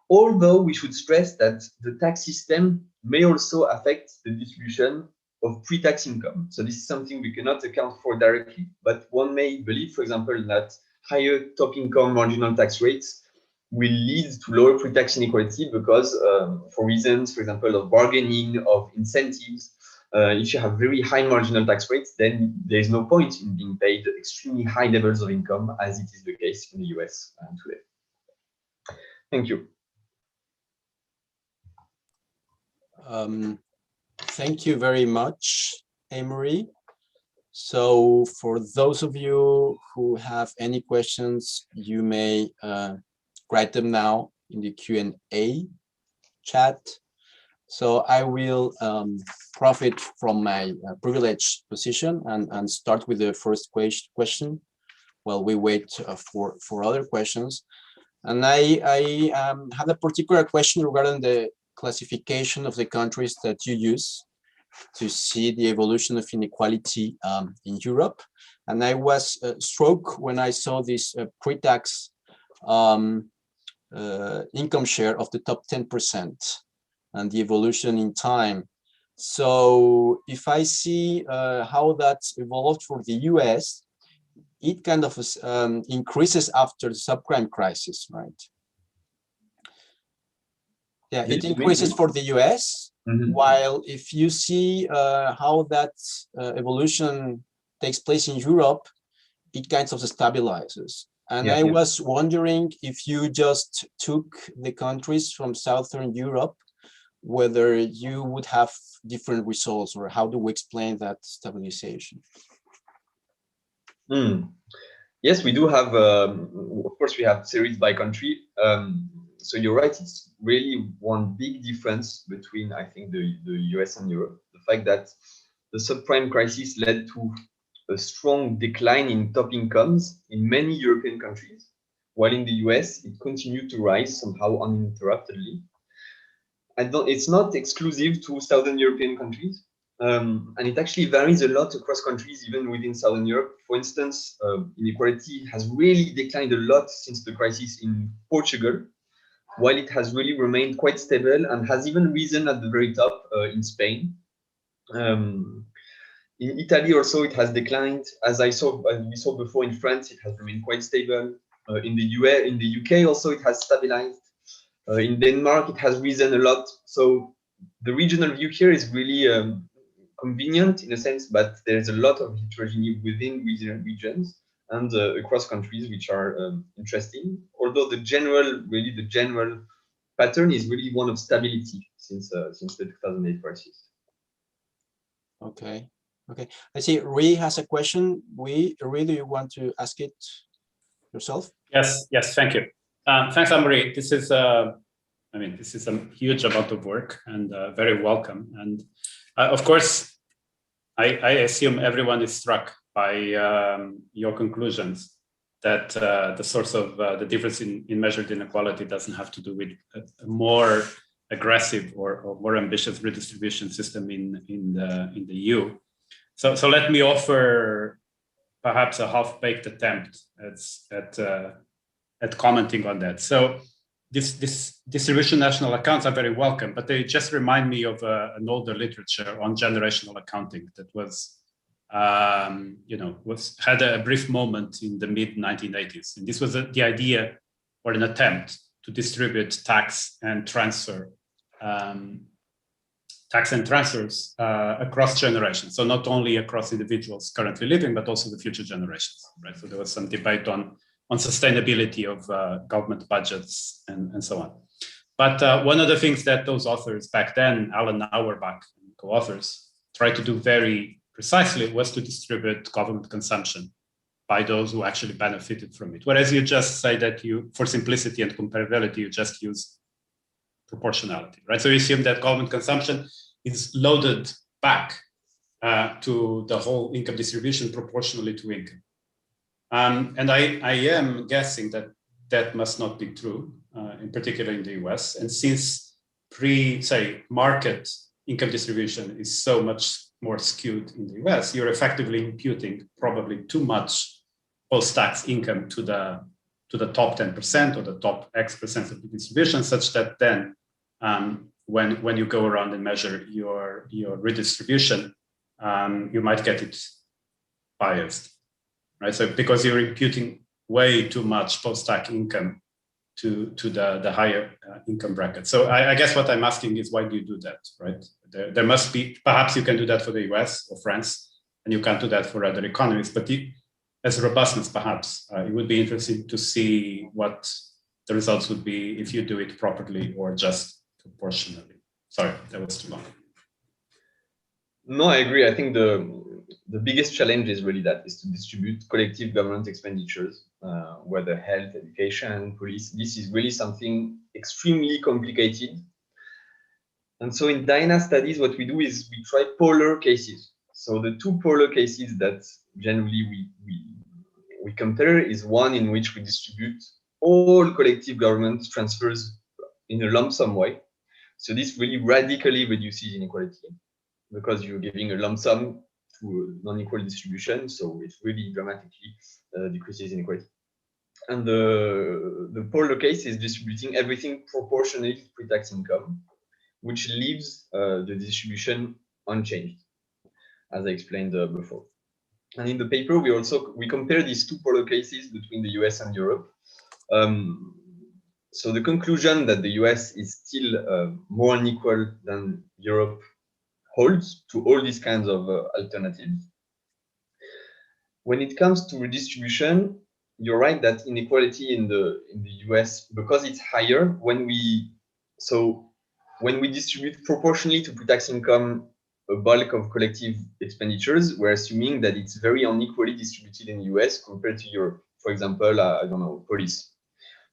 Although we should stress that the tax system may also affect the distribution of pre-tax income. So this is something we cannot account for directly, but one may believe, for example, that higher top income marginal tax rates will lead to lower pre-tax inequality because for reasons, for example, of bargaining, of incentives, if you have very high marginal tax rates, then there is no point in being paid extremely high levels of income, as it is the case in the US today. Thank you. Thank you very much, Amory. So for those of you who have any questions, you may write them now in the Q&A chat. So I will profit from my privileged position and start with the first question while we wait for other questions. And I have a particular question regarding the classification of the countries that you use to see the evolution of inequality in Europe. And I was struck when I saw this pre-tax income share of the top 10% and the evolution in time. So if I see how that's evolved for the US, it kind of increases after the subprime crisis, right? Yeah, it increases for the US, while if you see how that evolution takes place in Europe, it kind of stabilizes. And I was wondering if you just took the countries from Southern Europe, whether you would have different results, or how do we explain that stabilization? Yes, we do have, of course, we have series by country. So you're right, it's really one big difference between, I think, the US and Europe. The fact that the subprime crisis led to a strong decline in top incomes in many European countries, while in the US, it continued to rise somehow uninterruptedly. It's not exclusive to Southern European countries. And it actually varies a lot across countries, even within Southern Europe. For instance, inequality has really declined a lot since the crisis in Portugal, while it has really remained quite stable and has even risen at the very top in Spain. In Italy also, it has declined. As we saw before in France, it has remained quite stable. In the UK also, it has stabilized. In Denmark, it has risen a lot. So the regional view here is really convenient in a sense, but there's a lot of heterogeneity within regions and across countries, which are interesting. Although the general pattern is really one of stability since the 2008 crisis. Okay. I see Rui has a question. Rui, do you want to ask it yourself? Yes, thank you. Thanks, Anne-Marie. This is this is a huge amount of work and very welcome. And of course, I assume everyone is struck by your conclusions that the source of the difference in measured inequality doesn't have to do with a more aggressive or more ambitious redistribution system in the EU. So let me offer perhaps a half-baked attempt at commenting on that. So this distribution national accounts are very welcome, but they just remind me of an older literature on generational accounting that was had a brief moment in the mid 1980s, and this was the idea or an attempt to distribute tax and transfers across generations. So not only across individuals currently living, but also the future generations. Right. So there was some debate on sustainability of government budgets and so on. But one of the things that those authors back then, Alan Auerbach and co-authors, tried to do very precisely was to distribute government consumption by those who actually benefited from it. Whereas you just say that for simplicity and comparability, you just use proportionality, right? So you assume that government consumption is loaded back to the whole income distribution proportionally to income. And I am guessing that must not be true, in particular in the US. And since market income distribution is so much more skewed in the US, you're effectively imputing probably too much post-tax income to the top 10% or the top X% of the distribution, such that then when you go around and measure your redistribution, you might get it biased. Right, so because you're imputing way too much post-tax income to the higher income bracket. So I guess what I'm asking is, why do you do that, right? There must be, perhaps you can do that for the US or France, and you can't do that for other economies. But as robustness, perhaps it would be interesting to see what the results would be if you do it properly or just proportionally. Sorry, that was too long. No, I agree. I think the biggest challenge is really that, is to distribute collective government expenditures, whether health, education, police. This is really something extremely complicated. And so in DINA studies, what we do is we try polar cases. So the two polar cases that generally we compare is one in which we distribute all collective government transfers in a lump sum way. So this really radically reduces inequality because you're giving a lump sum to a non-equal distribution. So it really dramatically decreases inequality. And the polar case is distributing everything proportionally to pre-tax income, which leaves the distribution unchanged, as I explained before. And in the paper, we compare these two polar cases between the US and Europe. So the conclusion that the US is still more unequal than Europe holds to all these kinds of alternatives. When it comes to redistribution, you're right that inequality in the US, because it's higher, when we distribute proportionally to pre-tax income a bulk of collective expenditures, we're assuming that it's very unequally distributed in the US compared to Europe. For example, I don't know, police.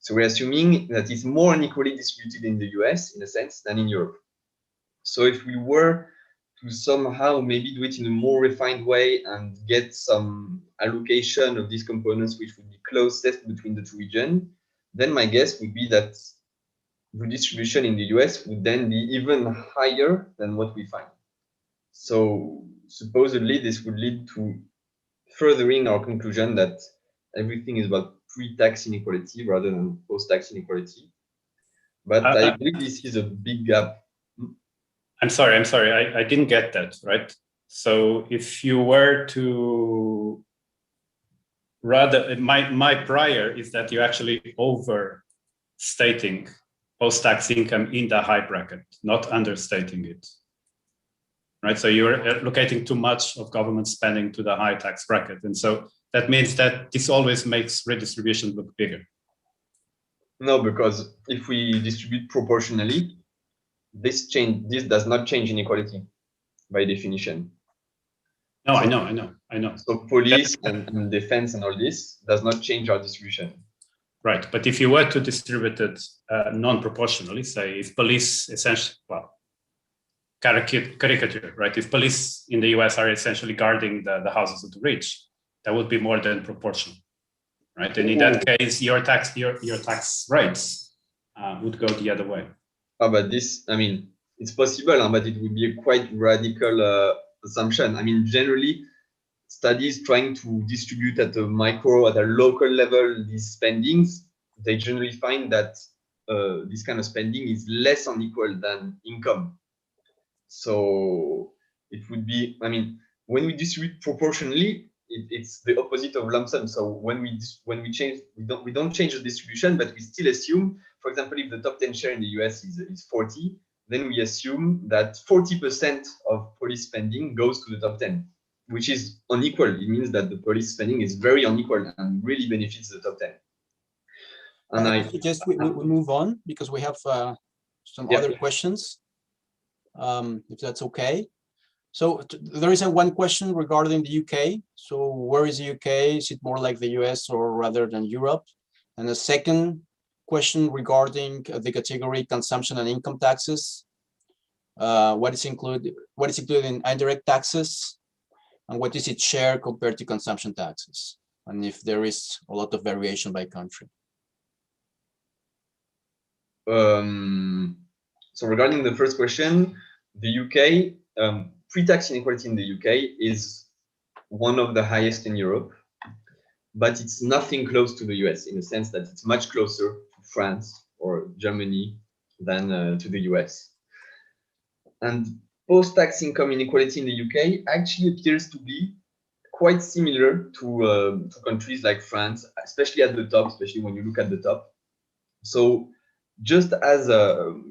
So we're assuming that it's more unequally distributed in the US, in a sense, than in Europe. So if we were to somehow maybe do it in a more refined way and get some allocation of these components, which would be closest between the two regions, then my guess would be that redistribution in the US would then be even higher than what we find. So supposedly this would lead to furthering our conclusion that everything is about pre-tax inequality rather than post-tax inequality. But I believe this is a big gap. I'm sorry, I didn't get that, right? So if you were to rather, my prior is that you're actually overstating post-tax income in the high bracket, not understating it, right? So you're allocating too much of government spending to the high tax bracket. And so that means that this always makes redistribution look bigger. No, because if we distribute proportionally, this does not change inequality by definition. No, so, I know. So police and defense and all this does not change our distribution. Right, but if you were to distribute it non-proportionally, say if police essentially, well, caricature, right? If police in the US are essentially guarding the houses of the rich, that would be more than proportional, right? And in that case, your tax rates would go the other way. But this, I mean, it's possible, but it would be a quite radical assumption. I mean, generally, studies trying to distribute at a local level these spendings, they generally find that this kind of spending is less unequal than income. So it would be, I mean, when we distribute proportionally, it's the opposite of lump sum. So when we change, we don't change the distribution, but we still assume, for example, if the top 10 share in the US is 40, then we assume that 40% of police spending goes to the top 10, which is unequal. It means that the police spending is very unequal and really benefits the top 10. And I suggest we move on because we have some other questions, if that's okay. So there is one question regarding the UK. So where is the UK? Is it more like the US or rather than Europe? And the second question regarding the category consumption and income taxes. What is included in indirect taxes, and what is its share compared to consumption taxes, and if there is a lot of variation by country. So regarding the first question, the UK, pre-tax inequality in the UK is one of the highest in Europe, but it's nothing close to the US in the sense that it's much closer to France or Germany than to the US. And post-tax income inequality in the UK actually appears to be quite similar to countries like France, especially at the top, especially when you look at the top. So just as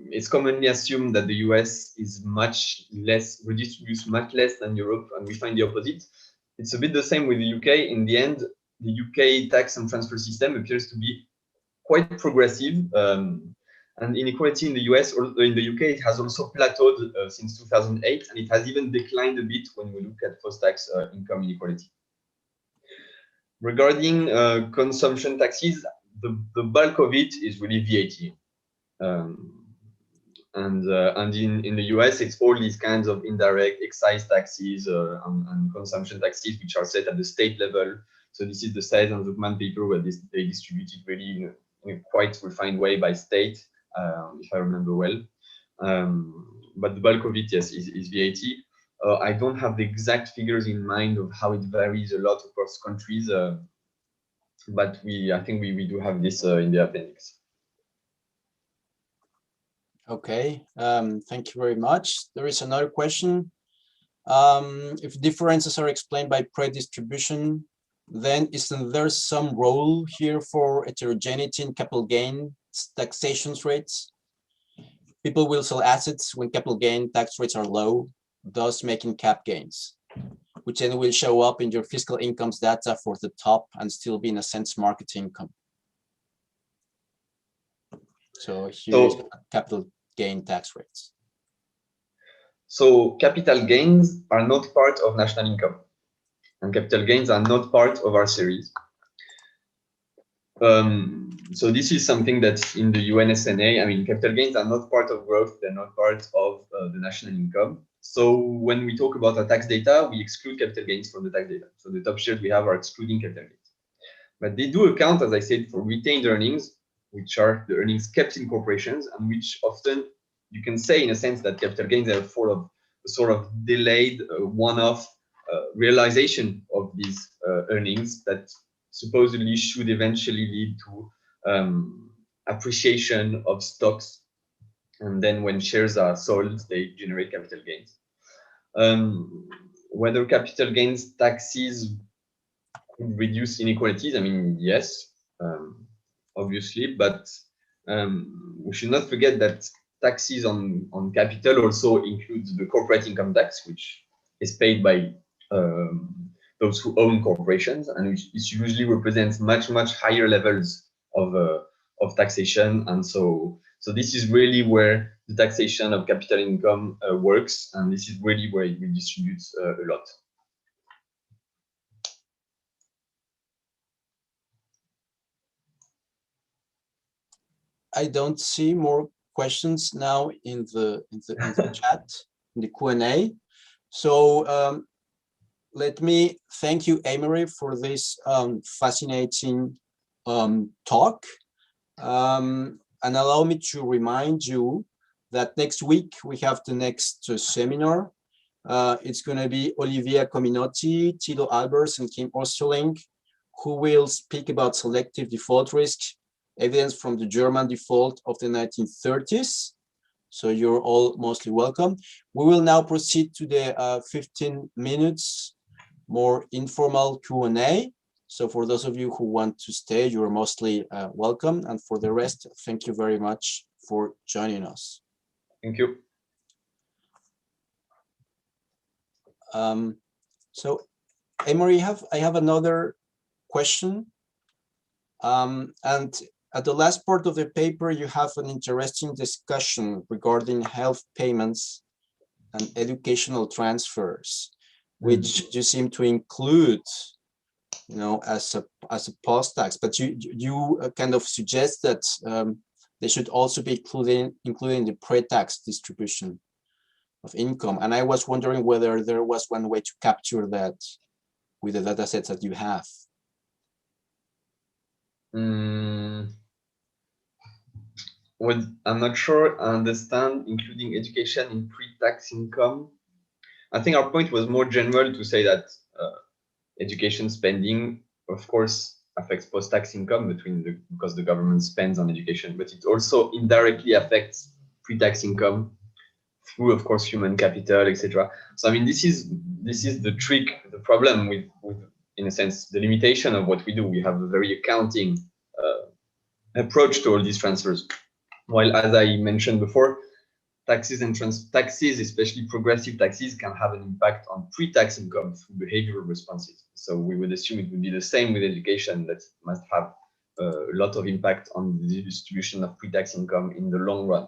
it's commonly assumed that the US is much less, redistributes much less than Europe, and we find the opposite, it's a bit the same with the UK. In the end, the UK tax and transfer system appears to be quite progressive. And inequality in the US or in the UK, it has also plateaued since 2008, and it has even declined a bit when we look at post-tax income inequality. Regarding consumption taxes, the bulk of it is really VAT. And in the US, it's all these kinds of indirect excise taxes and consumption taxes, which are set at the state level. So this is the size of the Zuckman paper where they distribute it really in a quite refined way by state, if I remember well. But the bulk of it, yes, is VAT. I don't have the exact figures in mind of how it varies a lot across countries, but I think we do have this in the appendix. Okay, thank you very much. There is another question. If differences are explained by pre-distribution, then isn't there some role here for heterogeneity in capital gain taxation rates? People will sell assets when capital gain tax rates are low, thus making cap gains, which then will show up in your fiscal incomes data for the top and still be in a sense market income. So here's capital gain tax rates. So capital gains are not part of national income, and capital gains are not part of our series. So this is something that's in the UNSNA. I mean, capital gains are not part of growth. They're not part of the national income. So when we talk about our tax data, we exclude capital gains from the tax data. So the top shares we have are excluding capital gains. But they do account, as I said, for retained earnings, which are the earnings kept in corporations, and which often you can say in a sense that capital gains are a sort of delayed one-off realization of these earnings that supposedly should eventually lead to appreciation of stocks. And then when shares are sold, they generate capital gains. Whether capital gains taxes could reduce inequalities, I mean, yes, obviously, but we should not forget that taxes on capital also includes the corporate income tax, which is paid by those who own corporations, and which usually represents much higher levels of taxation. And so this is really where the taxation of capital income works, and this is really where it redistributes a lot. I don't see more questions now in the chat, in the Q&A. So let me thank you, Amory, for this fascinating talk. And allow me to remind you that next week we have the next seminar. It's going to be Olivia Cominotti, Tito Albers, and Kim Osterling, who will speak about selective default risk, evidence from the German default of the 1930s. So you're all mostly welcome. We will now proceed to the 15 minutes more informal Q&A. So for those of you who want to stay, you're mostly welcome. And for the rest, thank you very much for joining us. Thank you. So, Amory, I have another question. And at the last part of the paper, you have an interesting discussion regarding health payments and educational transfers, which you seem to include, you know, as a post-tax. But you kind of suggest that they should also be including the pre-tax distribution of income. And I was wondering whether there was one way to capture that with the data sets that you have. Well, I'm not sure I understand including education in pre-tax income. I think our point was more general to say that education spending, of course, affects post-tax income because the government spends on education, but it also indirectly affects pre-tax income through, of course, human capital, etc. So, I mean, this is the trick, the problem with, in a sense, the limitation of what we do. We have a very accounting approach to all these transfers. While, as I mentioned before, taxes and taxes, especially progressive taxes, can have an impact on pre-tax income through behavioral responses. So we would assume it would be the same with education, that it must have a lot of impact on the distribution of pre-tax income in the long run.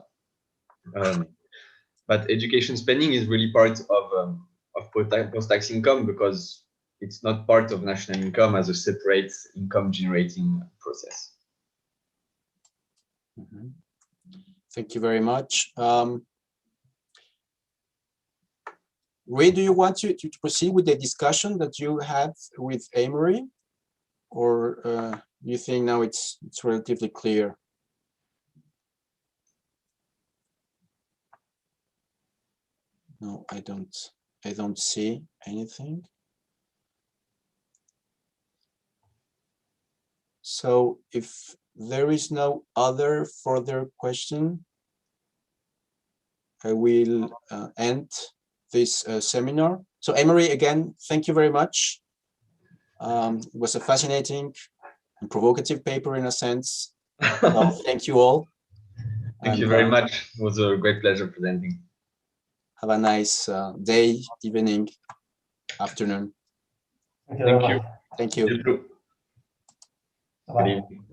But education spending is really part of post-tax income because it's not part of national income as a separate income generating process. Mm-hmm. Thank you very much. Ray, do you want to proceed with the discussion that you had with Amory, or do you think now it's relatively clear? No, I don't see anything. So if there is no other further question, I will end this seminar. So Amory, again, thank you very much. It was a fascinating and provocative paper in a sense. So thank you all. Thank you very much. It was a great pleasure presenting. Have a nice day, evening, afternoon. Thank you. Thank you. You too. Good evening.